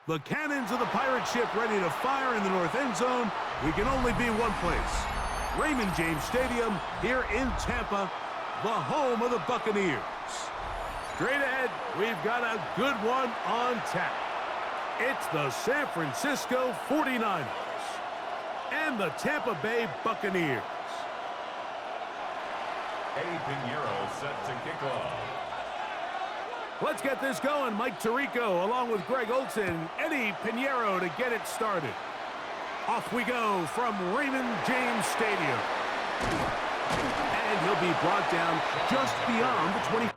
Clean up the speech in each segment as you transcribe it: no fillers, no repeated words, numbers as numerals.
The cannons of the pirate ship ready to fire in the north end zone. We can only be one place. Raymond James Stadium here in Tampa, the home of the Buccaneers. Straight ahead, we've got a good one on tap. It's the San Francisco 49ers and the Tampa Bay Buccaneers. Eddie Pinheiro set to kick off. Let's get this going. Mike Tirico along with Greg Olson, Eddie Pinheiro to get it started. Off we go from Raymond James Stadium. And he'll be brought down just beyond the 20.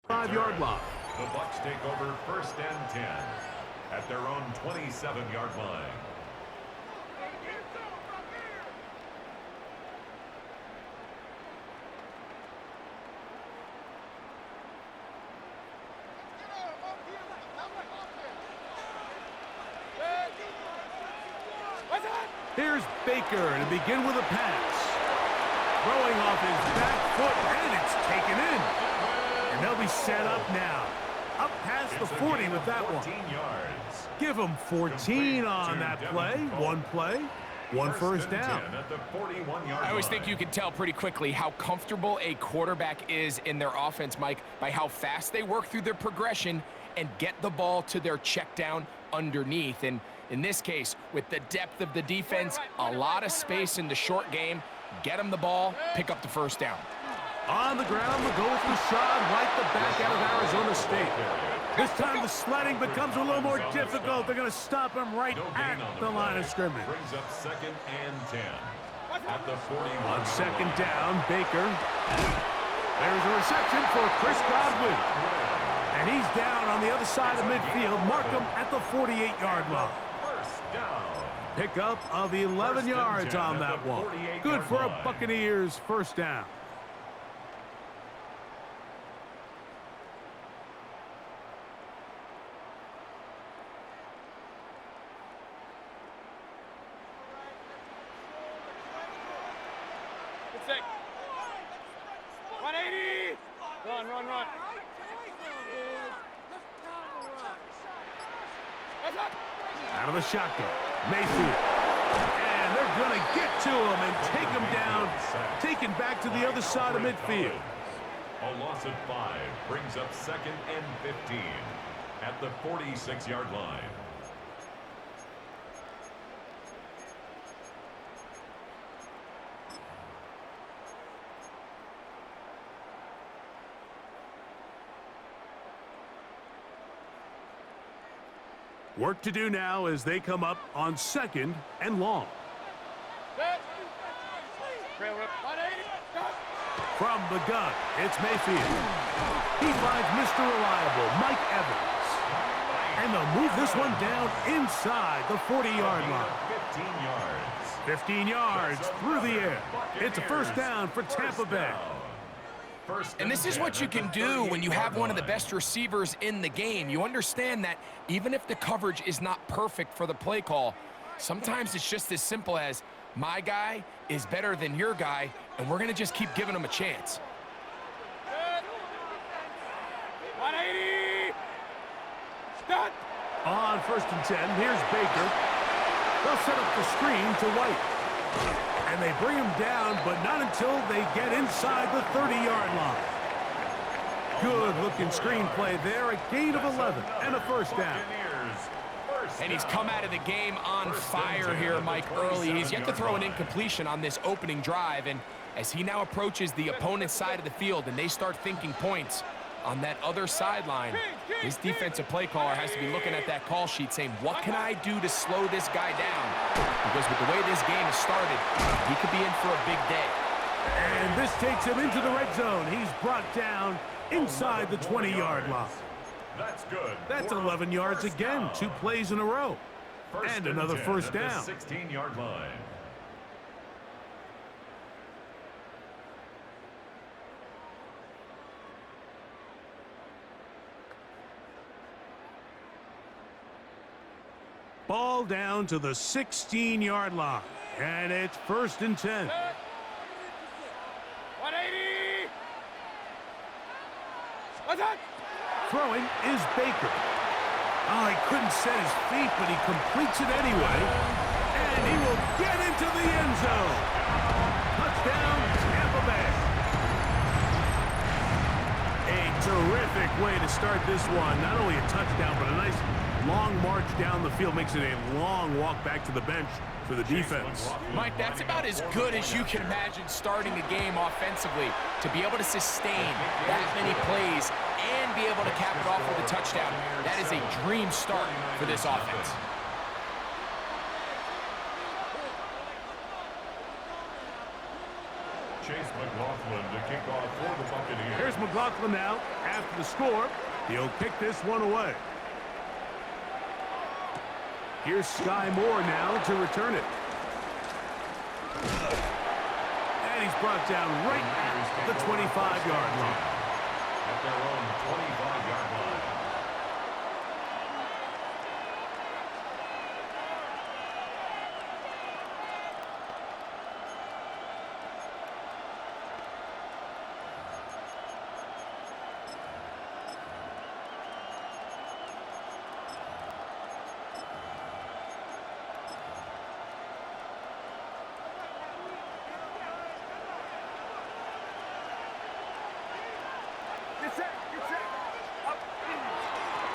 Five-yard line. The Bucs take over 1st and 10 at their own 27-yard line. Here's Baker to begin with a pass. Throwing off his back foot, and it's taken in. And they'll be set up now. Up past the 40 with that one. Yards. Give them 14 on that play. One first down. At the 41-yard I always think you can tell pretty quickly how comfortable a quarterback is in their offense, Mike, by how fast they work through their progression and get the ball to their check down underneath. And in this case, with the depth of the defense, a lot of space in the short game, get them the ball, pick up the first down. On the ground, the goal for Rashad White, the back out of Arizona State. This time the sledding becomes a little more difficult. They're going to stop him right at the line of scrimmage. Brings up 2nd and 10 at the 41. On 2nd down, Baker. There's a reception for Chris Godwin. And he's down on the other side of midfield. Mark him at the 48-yard line. First down. Pickup of 11 yards on that one. Good for a Buccaneers first down. Run. Out of the shotgun, Mayfield. And they're going to get to him and take him down, taken back to the other side of midfield. A loss of 5 brings up 2nd and 15 at the 46-yard line. Work to do now as they come up on 2nd and long. From the gun, it's Mayfield. He finds Mr. Reliable, Mike Evans. And they'll move this one down inside the 40-yard line. 15 yards. 15 yards through the air. It's a first down for Tampa Bay. And this is what you can do when you have one of the best receivers in the game. You understand that even if the coverage is not perfect for the play call, sometimes it's just as simple as my guy is better than your guy, and we're going to just keep giving him a chance. 180. Start. On 1st and 10, here's Baker. They'll set up the screen to White. And they bring him down, but not until they get inside the 30-yard line. Good-looking screenplay there, a gain of 11 and a 1st down. And he's come out of the game on fire here, Mike, early. He's yet to throw an incompletion on this opening drive, and as he now approaches the opponent's side of the field and they start thinking points on that other sideline, his defensive play caller has to be looking at that call sheet saying, what can I do to slow this guy down? Because with the way this game has started, he could be in for a big day. And this takes him into the red zone. He's brought down inside the 20-yard line. That's good. That's 11 yards again, 2 plays in a row. And another 1st down. 16-yard line. Ball down to the 16-yard line. And it's 1st and 10. 180. What's that? Throwing is Baker. Oh, he couldn't set his feet, but he completes it anyway. And he will get into the end zone. Touchdown, Tampa Bay. A terrific way to start this one. Not only a touchdown, but a nice long march down the field. Makes it a long walk back to the bench for the defense. Mike, that's about as good as you can imagine starting a game offensively. To be able to sustain that many plays and be able to cap it off with a touchdown, that is a dream start for this offense. Chase McLaughlin to kick off for the Buccaneers. Here's McLaughlin now. After the score, he'll kick this one away. Here's Sky Moore now to return it. And he's brought down right at the 25-yard line. At their own 25-yard line.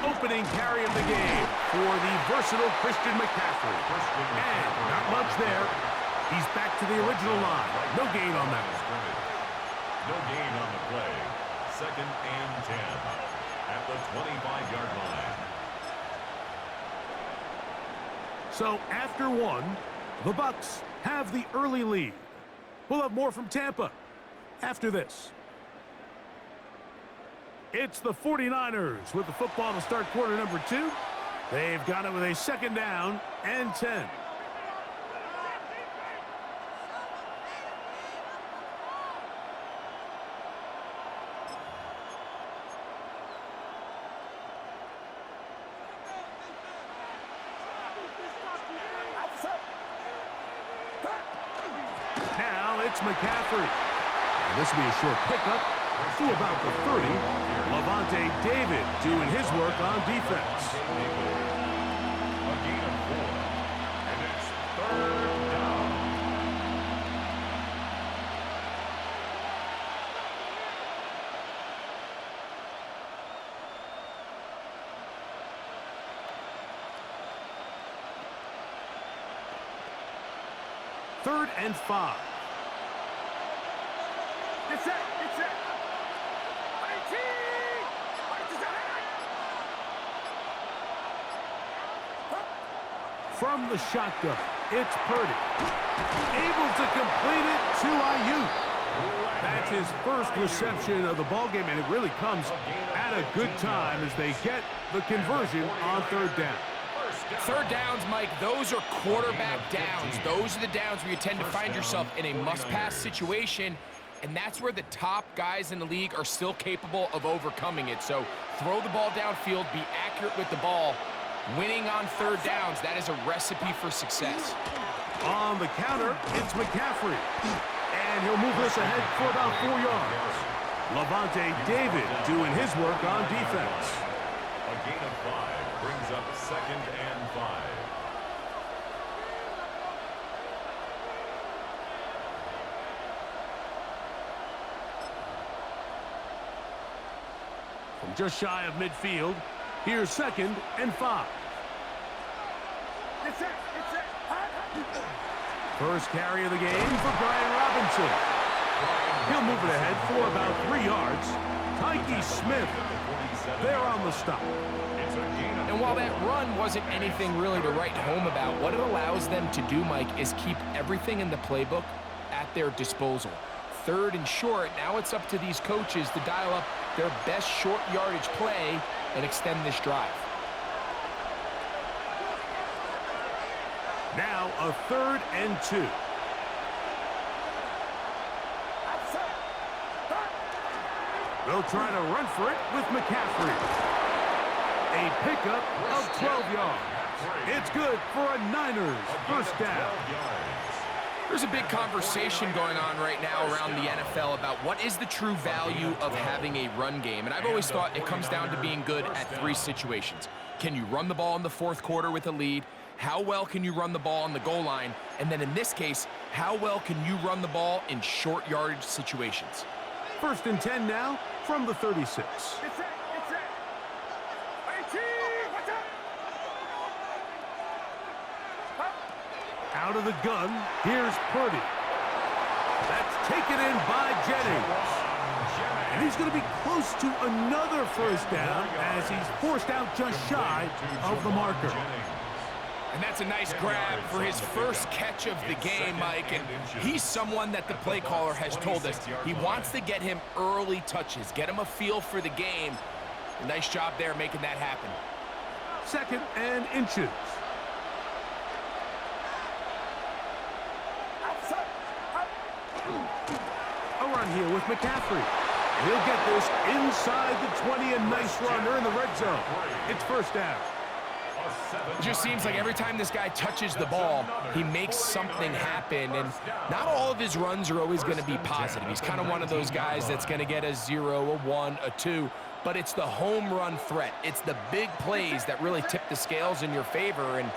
Opening carry of the game for the versatile Christian McCaffrey. And not much there. He's back to the original line. No gain on that one. No gain on the play. 2nd and 10 at the 25-yard line. So after one, the Bucs have the early lead. We'll have more from Tampa after this. It's the 49ers with the football to start quarter number 2. They've got it with a 2nd down and 10. Now it's McCaffrey. And this will be a short pickup to about the 30. Levante David doing his work on defense. A gain of 4. And it's 3rd down. Third and 5. It's it. It's it. 18. From the shotgun, it's Purdy. Able to complete it to Ayuk. That's his first reception of the ballgame, and it really comes at a good time as they get the conversion on 3rd down. 3rd downs, Mike, those are quarterback downs. Those are the downs where you tend to find yourself in a must-pass situation, and that's where the top guys in the league are still capable of overcoming it. So throw the ball downfield, be accurate with the ball. Winning on third downs, that is a recipe for success. On the counter, it's McCaffrey. And he'll move this ahead for about 4 yards. Levante David doing his work on defense. A gain of 5 brings up 2nd and 5. From just shy of midfield, here's 2nd and 5. It's it. First carry of the game for Brian Robinson. He'll move it ahead for about 3 yards. Tyke Smith there on the stop. And while that run wasn't anything really to write home about, what it allows them to do, Mike, is keep everything in the playbook at their disposal. 3rd and short, now it's up to these coaches to dial up their best short yardage play and extend this drive. Now a 3rd and 2. They'll try to run for it with McCaffrey. A pickup of 12 yards. It's good for a Niners first down. There's a big conversation going on right now around the NFL about what is the true value of having a run game. And I've always thought it comes down to being good at 3 situations. Can you run the ball in the 4th quarter with a lead? How well can you run the ball on the goal line? And then in this case, how well can you run the ball in short yardage situations? 1st and 10 now from the 36. It's it. 18. Watch out. Out of the gun, here's Purdy. That's taken in by Jennings. And he's going to be close to another first down as he's forced out just shy of the marker. And that's a nice grab for his first catch of the game, Mike. And he's someone that the play caller has told us he wants to get him early touches, get him a feel for the game. A nice job there making that happen. 2nd and inches. A run here with McCaffrey. He'll get this inside the 20, a nice run. They're in the red zone. It's first down. It just seems like every time this guy touches the ball, he makes something happen, and not all of his runs are always going to be positive. He's kind of one of those guys that's going to get a 0, a 1, a 2, but it's the home run threat. It's the big plays that really tip the scales in your favor, and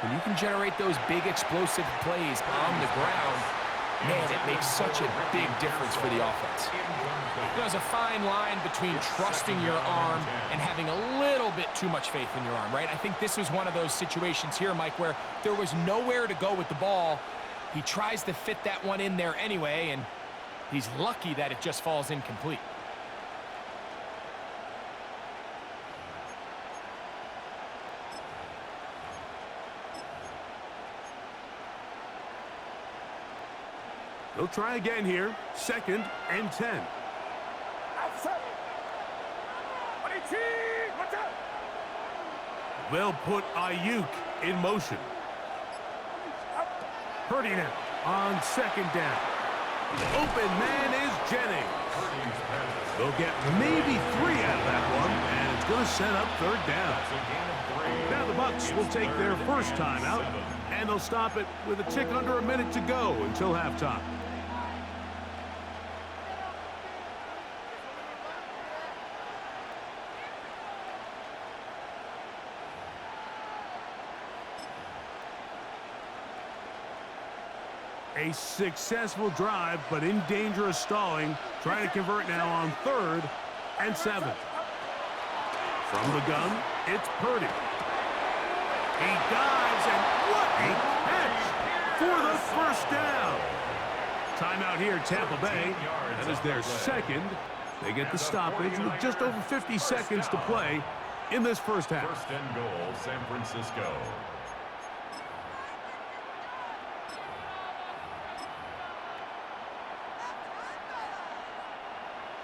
when you can generate those big explosive plays on the ground, man, it makes such a big difference for the offense. There's a fine line between trusting your arm and having a little bit too much faith in your arm, right? I think this was one of those situations here, Mike, where there was nowhere to go with the ball. He tries to fit that one in there anyway, and he's lucky that it just falls incomplete. They'll try again here. 2nd and 10. They'll put Ayuk in motion. Purdy now on 2nd down. Open man is Jennings. They'll get maybe 3 out of that one, and it's going to set up 3rd down. Now the Bucs will take their first timeout, and they'll stop it with a tick under a minute to go until halftime. A successful drive, but in danger of stalling. Trying to convert now on 3rd and 7. From the gun, it's Purdy. He dives, and what a catch for the first down. Timeout here, Tampa Bay. That is their 2nd. They get the stoppage with just over 50 seconds to play in this first half. 1st and goal, San Francisco.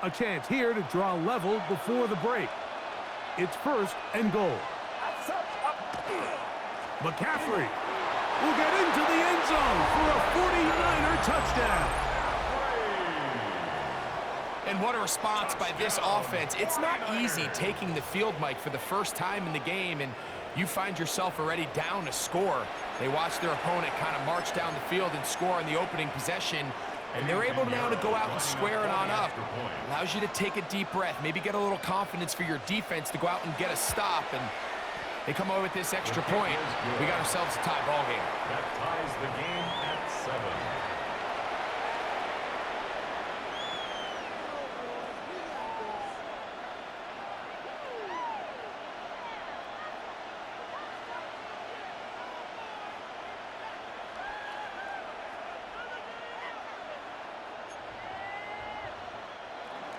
A chance here to draw level before the break. It's 1st and goal. McCaffrey will get into the end zone for a 49er touchdown. And what a response by this offense. It's not easy taking the field, Mike, for the first time in the game, and you find yourself already down a score. They watch their opponent kind of march down the field and score on the opening possession, and they're able now to go out and square it on up. Allows you to take a deep breath, maybe get a little confidence for your defense to go out and get a stop, and they come away with this extra point. We got ourselves a tie ball game. That ties the game at 7.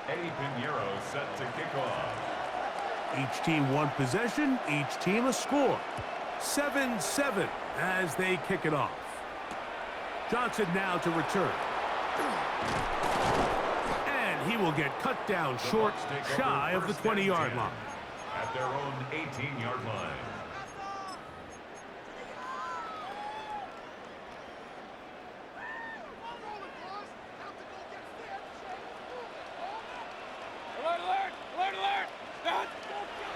Eddie Pinheiro set to kick off. Each team one possession, each team a score. 7-7 as they kick it off. Johnson now to return. And he will get cut down short, shy of the 20-yard line. At their own 18-yard line.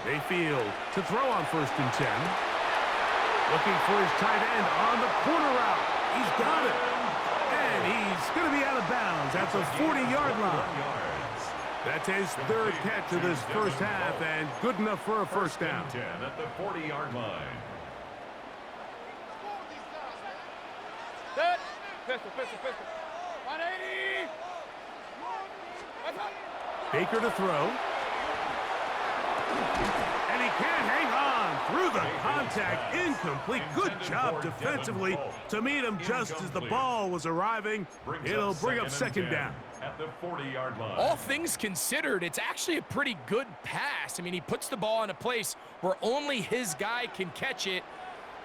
Mayfield to throw on 1st and 10. Looking for his tight end on the corner route. He's got it. And he's going to be out of bounds at the 40-yard line. That's his 3rd catch of this first half and good enough for a first down. 10 at the 40-yard line. Set. Pistol. 180. Baker to throw. And he can't hang on through the contact. Incomplete. Good job defensively to meet him just as the ball was arriving. It'll bring up 2nd down. At the 40-yard line. All things considered, it's actually a pretty good pass. I mean, he puts the ball in a place where only his guy can catch it.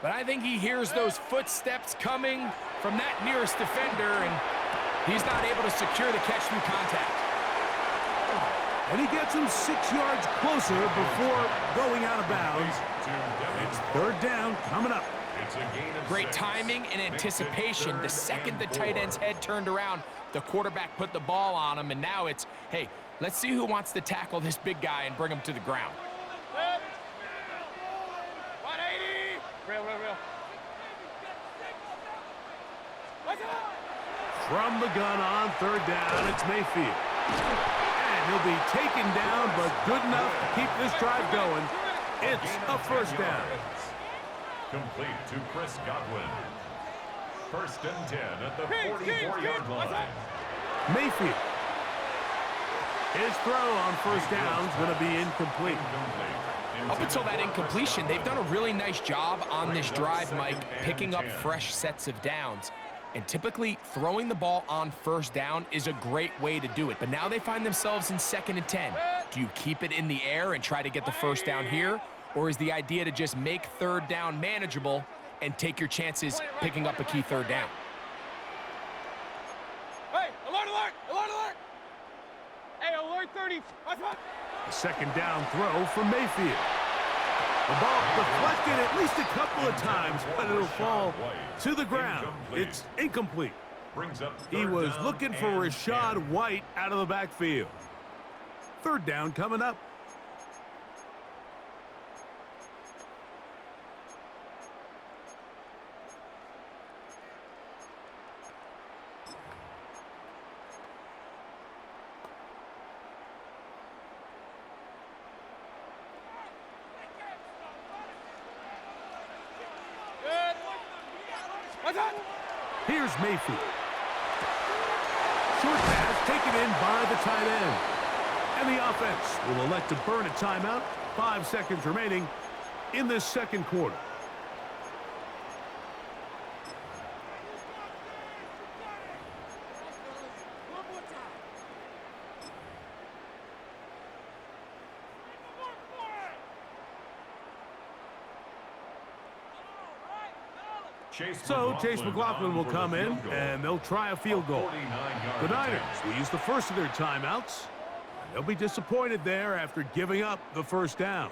But I think he hears those footsteps coming from that nearest defender, and he's not able to secure the catch through contact. And he gets him 6 yards closer before going out of bounds. It's 3rd down coming up. It's a gain of Great 6. timing and anticipation. The second the tight end's head turned around, the quarterback put the ball on him, and now it's, hey, let's see who wants to tackle this big guy and bring him to the ground. 180. Real. From the gun on 3rd down, it's Mayfield. And he'll be taken down, but good enough to keep this drive going. It's a first down. Complete to Chris Godwin. 1st and 10 at the 44-yard line. Mayfield. His throw on 1st down is going to be incomplete. Up until that incompletion, they've done a really nice job on this drive, Mike, picking up fresh sets of downs. And typically, throwing the ball on 1st down is a great way to do it. But now they find themselves in 2nd and 10. Do you keep it in the air and try to get the first down here? Or is the idea to just make 3rd down manageable and take your chances picking up a key 3rd down? Hey, alert! Hey, alert 30. A 2nd down throw from Mayfield. The ball deflected at least a couple of times, but it'll fall to the ground. It's incomplete. He was looking for Rashad White out of the backfield. 3rd down coming up. Here's Mayfield. Short pass taken in by the tight end. And the offense will elect to burn a timeout. 5 seconds remaining in this 2nd quarter. So Chase McLaughlin will come in, and they'll try a field goal. The Niners will use the first of their timeouts. They'll be disappointed there after giving up the 1st down.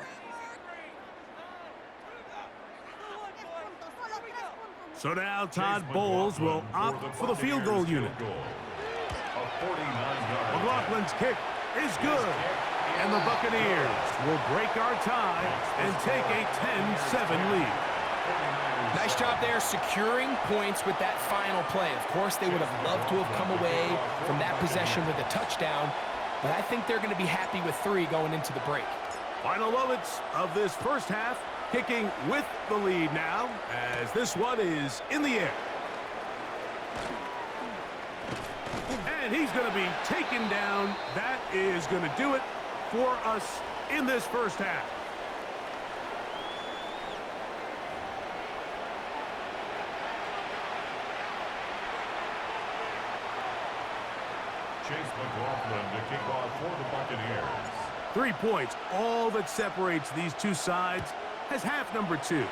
So now Todd Bowles will opt for the field goal unit. A 49-yard. McLaughlin's kick is good. And the Buccaneers will break our tie and take a 10-7 lead. Nice job there securing points with that final play. Of course, they would have loved to have come away from that possession with a touchdown, but I think they're going to be happy with 3 going into the break. Final moments of this first half, kicking with the lead now, as this one is in the air. And he's going to be taken down. That is going to do it for us in this first half. Chase McLaughlin to kick off for the Buccaneers. 3 points, all that separates these two sides, as half number 2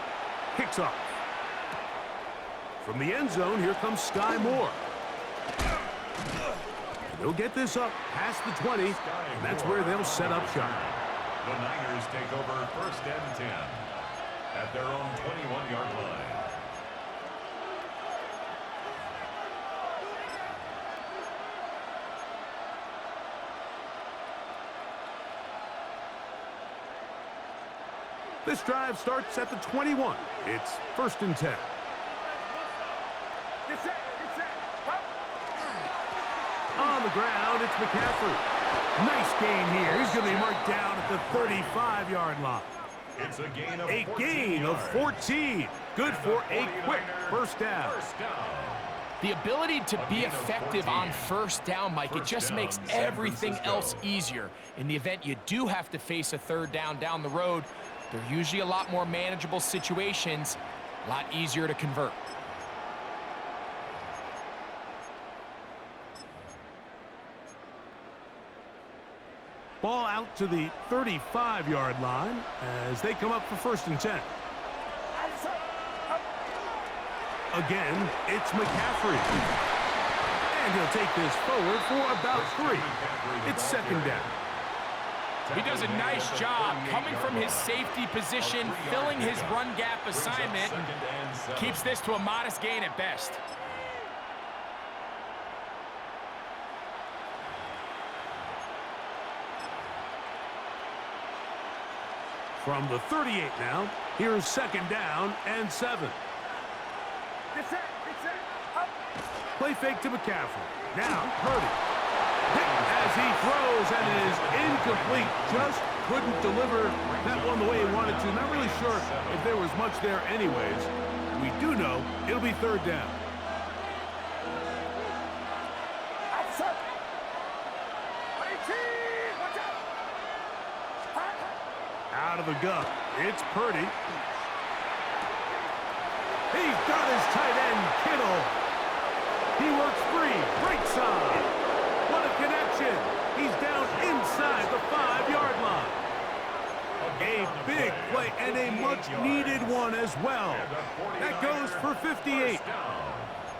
kicks off. From the end zone, here comes Sky Moore. And they'll get this up past the 20, and that's where they'll set up shop. The Niners take over 1st and 10 at their own 21-yard line. This drive starts at the 21. It's 1st and 10. On the ground, it's McCaffrey. Nice gain here. He's going to be marked down at the 35-yard line. It's a gain of 14 gain of 14. Good for a quick first down. The ability to be effective on first down, Mike, it just makes everything else easier. In the event you do have to face a 3rd down the road, they're usually a lot more manageable situations, a lot easier to convert. Ball out to the 35-yard line as they come up for 1st and 10. Again, it's McCaffrey. And he'll take this forward for about 3. It's 2nd down. He does a nice job coming from his safety position, filling his run gap assignment, and keeps this to a modest gain at best. From the 38 now, here's 2nd down and 7. Play fake to McCaffrey. Now, Purdy. Hit as he throws, and it is incomplete. Just couldn't deliver that one the way he wanted to. Not really sure if there was much there anyways. We do know it'll be 3rd down. Out of the gun. It's Purdy. He's got his tight end, Kittle. He works free. Right side. What a connection. He's down inside the 5-yard line. A big play and a much-needed one as well. That goes for 58.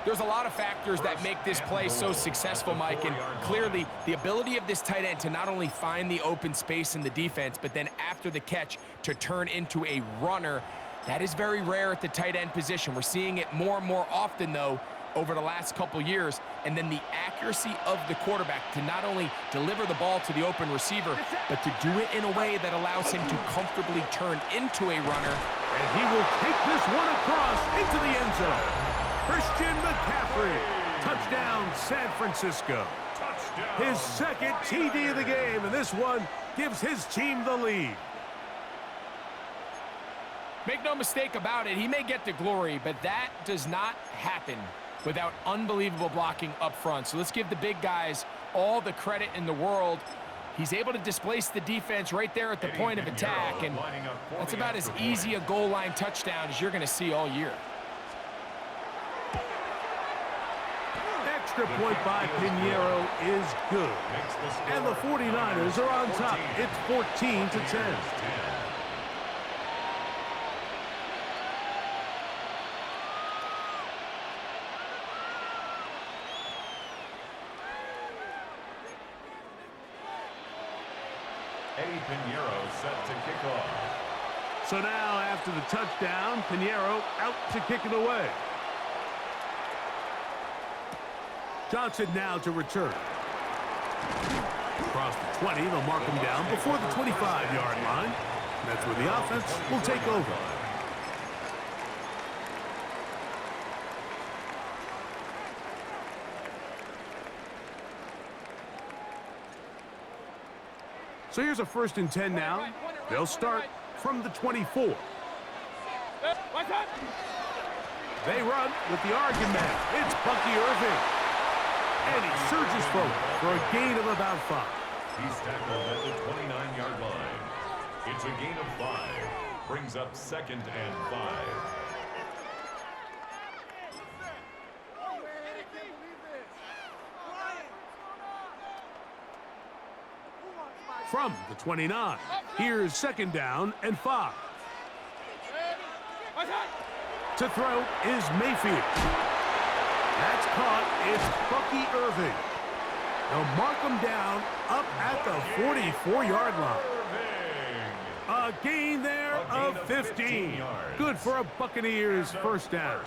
There's a lot of factors that make this play so successful, Mike, and clearly the ability of this tight end to not only find the open space in the defense, but then after the catch to turn into a runner. That is very rare at the tight end position. We're seeing it more and more often, though, over the last couple years. And then the accuracy of the quarterback to not only deliver the ball to the open receiver, but to do it in a way that allows him to comfortably turn into a runner. And he will take this one across into the end zone. Christian McCaffrey. Touchdown, San Francisco. His 2nd TD of the game, and this one gives his team the lead. Make no mistake about it, he may get the glory, but that does not happen without unbelievable blocking up front. So let's give the big guys all the credit in the world. He's able to displace the defense right there at the point of attack, and that's about as easy a goal line touchdown as you're going to see all year. Extra point by Pinheiro is good. And the 49ers are on top. It's 14-10. Eddie Pinheiro set to kick off. So now after the touchdown, Pinheiro out to kick it away. Johnson now to return. Across the 20, they'll mark him down before the 25-yard line. And that's where the offense will take over. So here's a 1st and 10 now. They'll start from the 24. They run with the Oregon man. It's Bucky Irving. And he surges forward for a gain of about 5. He's tackled at the 29-yard line. It's a gain of 5. Brings up 2nd and 5. From the 29, here's 2nd down and 5. To throw is Mayfield. That's caught. It's Bucky Irving. They'll mark him down up at the 44-yard line. A gain there of 15. Good for a Buccaneers 1st down.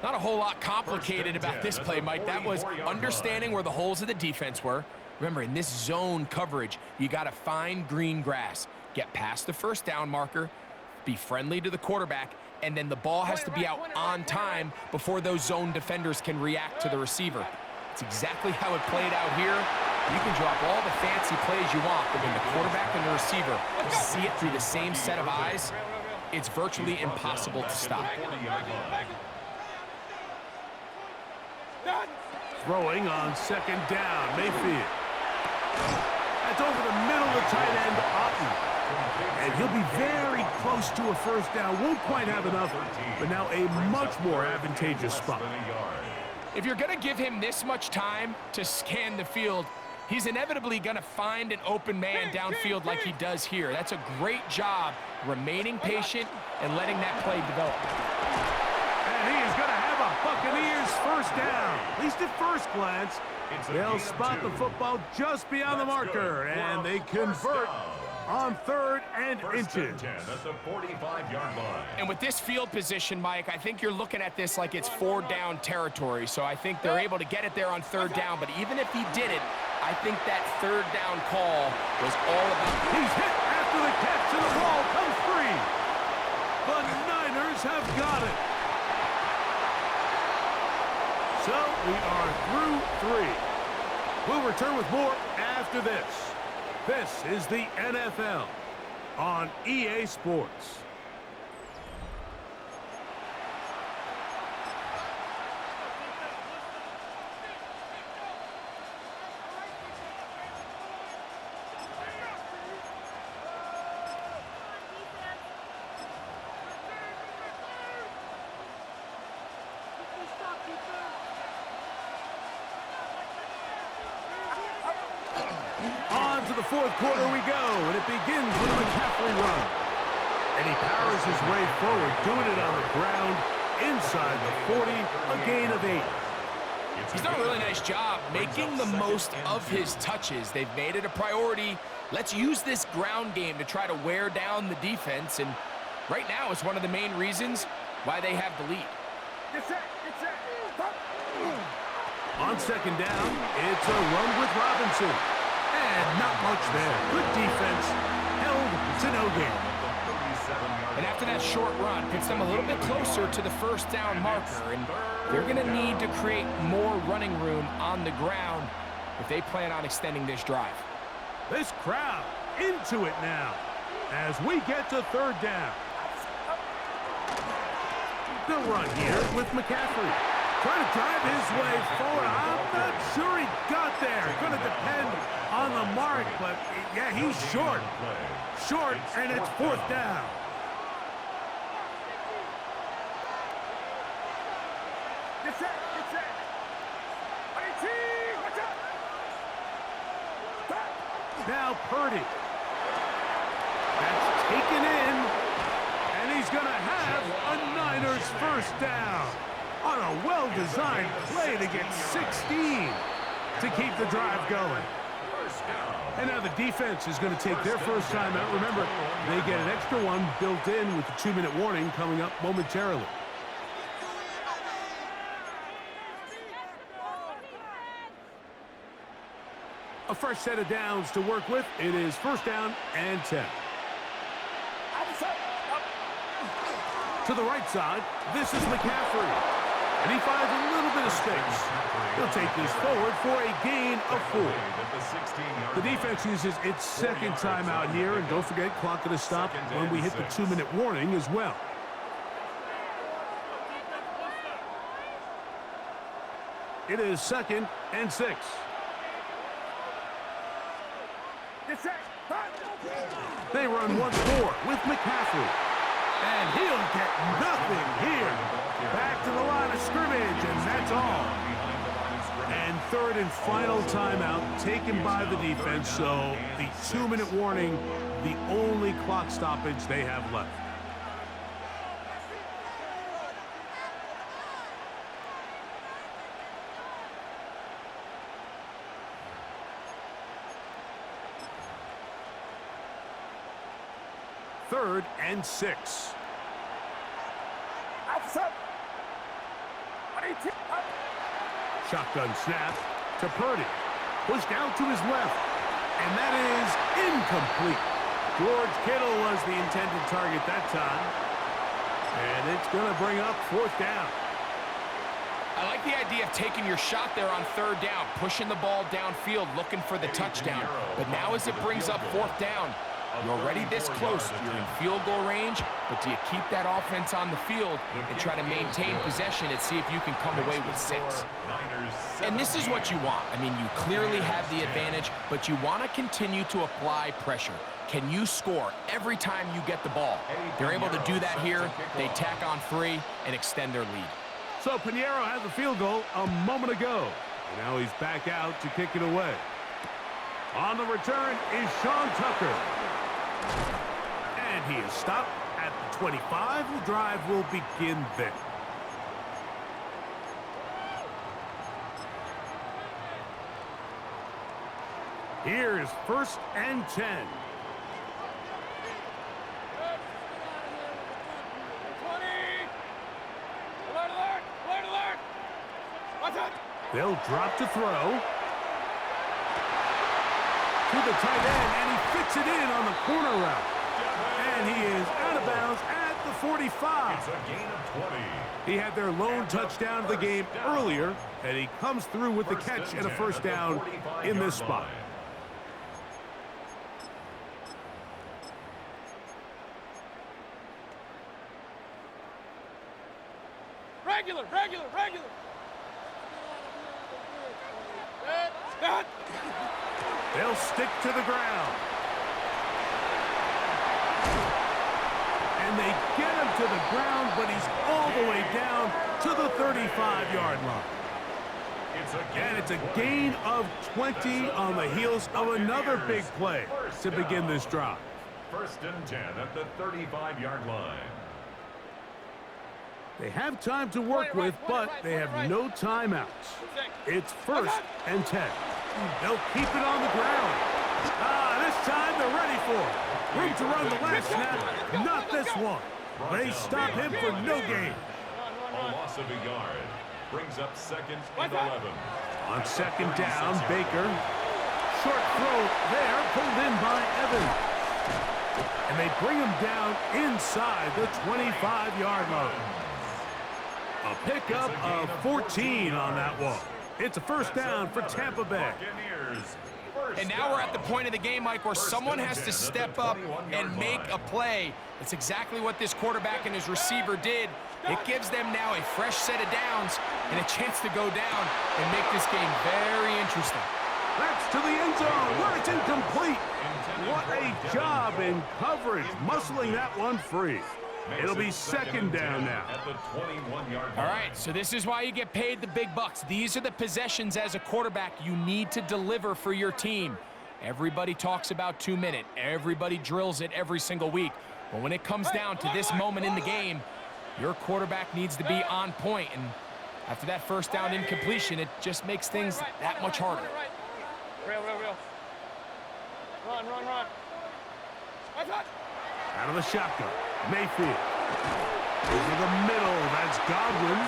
Not a whole lot complicated about this play, Mike. That was understanding where the holes of the defense were. Remember, in this zone coverage, you got to find green grass. Get past the 1st down marker, be friendly to the quarterback, and then the ball has to be out on time before those zone defenders can react to the receiver. It's exactly how it played out here. You can drop all the fancy plays you want, but when the quarterback and the receiver see it through the same set of eyes, it's virtually impossible to stop. Throwing on 2nd down, Mayfield. That's over the middle of the tight end, Otten. And he'll be very close to a 1st down. Won't quite have enough, but now a much more advantageous spot. If you're going to give him this much time to scan the field, he's inevitably going to find an open man downfield like he does here. That's a great job remaining patient and letting that play develop. And he is going to have a Buccaneers 1st down. At least at first glance, they'll spot the football just beyond the marker, and they convert on 3rd and inches. At the 45-yard line. And with this field position, Mike, I think you're looking at this like it's 4-down territory. So I think they're able to get it there on 3rd down. But even if he did it, I think that 3rd down call was all about. He's hit after the catch, and the ball comes free. The Niners have got it. So we are through 3. We'll return with more after this. This is the NFL on EA Sports. On to the 4th quarter we go, and it begins with a McCaffrey run. And he powers his way forward, doing it on the ground, inside the 40, a gain of 8. He's done a really nice job making the most of his touches. They've made it a priority. Let's use this ground game to try to wear down the defense, and right now it's one of the main reasons why they have the lead. On 2nd down, it's a run with Robinson. And not much there. Good defense. Held to no gain. And after that short run, puts them a little bit closer to the 1st down marker. And they're going to need to create more running room on the ground if they plan on extending this drive. This crowd into it now as we get to 3rd down. The run here with McCaffrey. Trying to drive his way forward. I'm not sure he got there. Going to depend on the mark, but yeah, he's short. Short, and it's 4th down. Now Purdy. That's taken in, and he's going to have a Niners 1st down. On a well-designed play to get 16 to keep the drive going. And now the defense is going to take their first time out. Remember, they get an extra one built in with the 2-minute warning coming up momentarily. A fresh set of downs to work with. It is first down and 10. To the right side, this is McCaffrey. And he finds a little bit of space. He'll take this forward for a gain of 4. The defense uses its second timeout here, and don't forget, clock going to stop when we hit the 2-minute warning as well. It is second and 6. They run once more with McCaffrey. And he'll get nothing here. Back to the line of scrimmage, and that's all. And third and final timeout taken by the defense, so the 2-minute warning, the only clock stoppage they have left. Third and 6. Shotgun snap to Purdy. Pushed out to his left. And that is incomplete. George Kittle was the intended target that time. And it's going to bring up 4th down. I like the idea of taking your shot there on 3rd down, pushing the ball downfield, looking for the touchdown. But now as it brings up 4th down, you're already this close. You're in field goal range, but do you keep that offense on the field and try to maintain possession and see if you can come away with 6? And this is what you want. I mean, you clearly have the advantage, but you want to continue to apply pressure. Can you score every time you get the ball? They're able to do that here. They tack on 3 and extend their lead. So Pinheiro had the field goal a moment ago. And now he's back out to kick it away. On the return is Sean Tucker. And he is stopped at the 25. The drive will begin there. Here is 1st and 10. They'll drop to throw. To the tight end, and he fits it in on the corner route. And he is out of bounds at the 45. It's a gain of 20. He had their lone touchdown of the game earlier, and he comes through with the catch and a first down in this spot. Regular. They'll stick to the ground. And they get him to the ground, but he's all the way down to the 35-yard line. And it's a gain of 20 on the heels of another big play to begin this drive. 1st and 10 at the 35-yard line. They have time to work with, but they have no timeouts. It's 1st and 10. They'll keep it on the ground. This time they're ready for it. Room to run the last snap. Not this one. They stop him for no gain. A loss of a yard. Brings up 2nd and 11. On 2nd down, Baker. Short throw there, pulled in by Evans. And they bring him down inside the 25-yard line. A pickup of 14 on that one. It's a first down for Tampa Bay. And now we're at the point of the game, Mike, where someone has to step up and make a play. That's exactly what this quarterback and his receiver did. It gives them now a fresh set of downs and a chance to go down and make this game very interesting. That's to the end zone where it's incomplete. What a job in coverage, muscling that one free. It'll be 2nd down now. All right, so this is why you get paid the big bucks. These are the possessions as a quarterback you need to deliver for your team. Everybody talks about 2-minute. Everybody drills it every single week. But when it comes down to this moment in the game, your quarterback needs to be on point. And after that first down incompletion, it just makes things that much harder. Real. Run. Out of the shotgun, Mayfield. Over the middle, that's Godwin.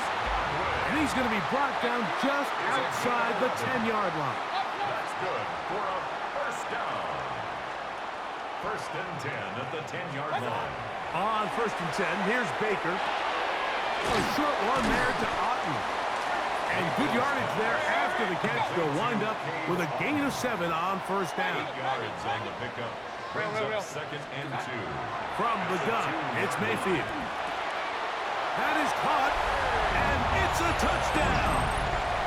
And he's going to be brought down just outside the 10-yard line. good for a first down. First and 10 at the 10-yard line. On first and 10, here's Baker. A short one there to Otten. And good yardage there after the catch. They'll wind up with a gain of 7 on first down. 8 yards on the pickup. Brings up second and 2. From the gun, it's Mayfield. That is caught, and it's a touchdown.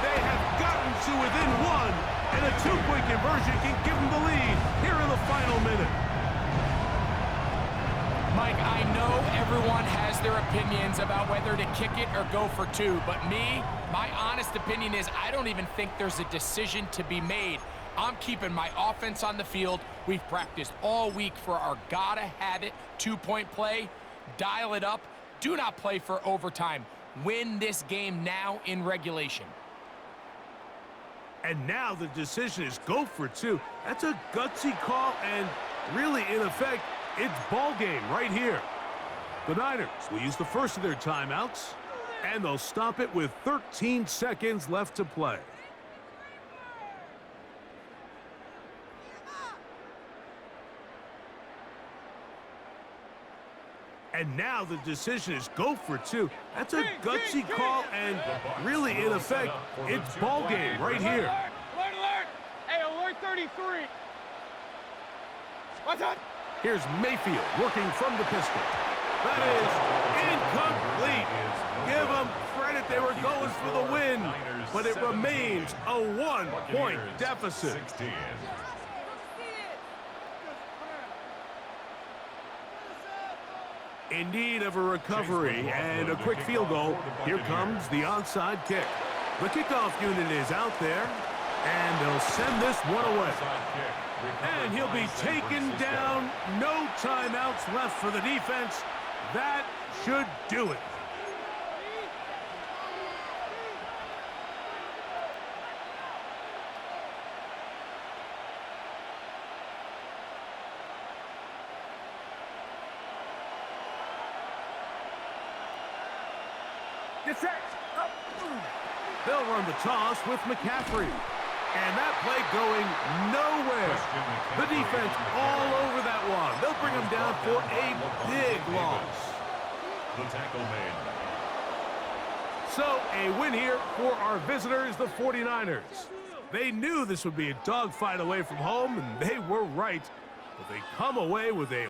They have gotten to within 1, and a 2-point conversion can give them the lead here in the final minute. Mike, I know everyone has their opinions about whether to kick it or go for 2, but my honest opinion is I don't even think there's a decision to be made. I'm keeping my offense on the field. We've practiced all week for our gotta-have-it 2-point play. Dial it up. Do not play for overtime. Win this game now in regulation. And now the decision is go for 2. That's a gutsy call, and really, in effect, it's ball game right here. The Niners will use the first of their timeouts, and they'll stop it with 13 seconds left to play. And now the decision is go for 2. That's a gutsy call, and really, in effect, it's ball game right here. Alert! Hey, alert 33. What's up? Here's Mayfield working from the pistol. That is incomplete. Give them credit. They were going for the win, but it remains a 1-point deficit. 16. In need of a recovery and a quick field goal. Here comes the onside kick. The kickoff unit is out there, and they'll send this one away. And he'll be taken down. No timeouts left for the defense. That should do it. Get set. Up. They'll run the toss with McCaffrey. And that play going nowhere. The defense all over that one. They'll bring them down for a big loss. The tackle made. So a win here for our visitors, the 49ers. They knew this would be a dogfight away from home, and they were right. But they come away with a